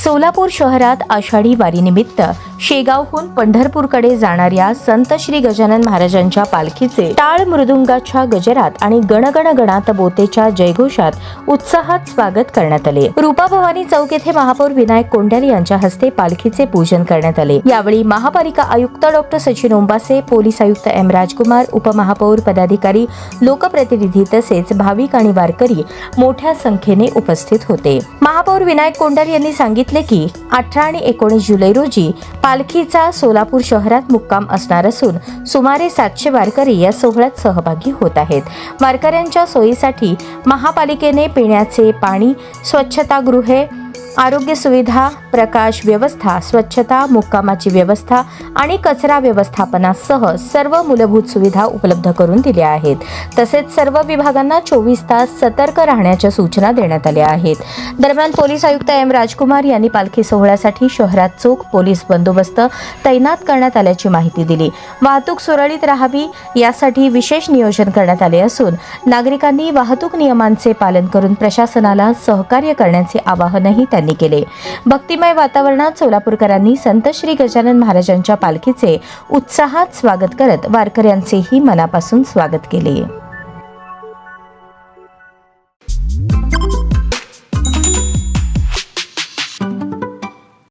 सोलापूर शहरात आषाढी वारीनिमित्त शेगावहून पंढरपूरकडे जाणाऱ्या संत श्री गजानन महाराजांच्या पालखीचे टाळ मृदुंगाच्या गजरात आणि गणगण गणात बोतेच्या जयघोषात उत्साहात स्वागत करण्यात आले। रूपा भवानी चौक येथे महापौर विनायक कोंडाल यांच्या हस्ते पालखीचे पूजन करण्यात आले। यावेळी महापालिका आयुक्त डॉ. सचिन ओंबासे, पोलीस आयुक्त एम. राजकुमार, उपमहापौर, पदाधिकारी, लोकप्रतिनिधी तसेच भाविक आणि वारकरी मोठ्या संख्येने उपस्थित होते। महापौर विनायक कोंडाल यांनी सांगितले की 18 आणि 19 जुलै रोजी पालखीचा सोलापूर शहरात मुक्काम असणार असून सुमारे 700 वारकरी या सोहळ्यात सहभागी होत आहेत। वारकऱ्यांच्या सोयीसाठी महापालिकेने पिण्याचे पाणी, स्वच्छतागृहे, आरोग्य सुविधा, प्रकाश व्यवस्था, स्वच्छता, मुक्कामाची व्यवस्था आणि कचरा व्यवस्थापनासह सर्व मूलभूत सुविधा उपलब्ध करून दिल्या आहेत। तसेच सर्व विभागांना 24 तास सतर्क राहण्याच्या सूचना देण्यात आल्या आहेत। दरम्यान पोलीस आयुक्त एम. राजकुमार यांनी पालखी सोहळ्यासाठी शहरात चोख पोलीस बंदोबस्त तैनात करण्यात आल्याची माहिती दिली। वाहतूक सुरळीत राहावी यासाठी विशेष नियोजन करण्यात आले असून नागरिकांनी वाहतूक नियमांचे पालन करून प्रशासनाला सहकार्य करण्याचे आवाहनही त्यांनी केले। भक्तिमय वातावरणात सोलापूरकरांनी संत श्री गजानन महाराजांच्या पालखीचे उत्साहात स्वागत करत वारकऱ्यांचेही मनापासून स्वागत केले।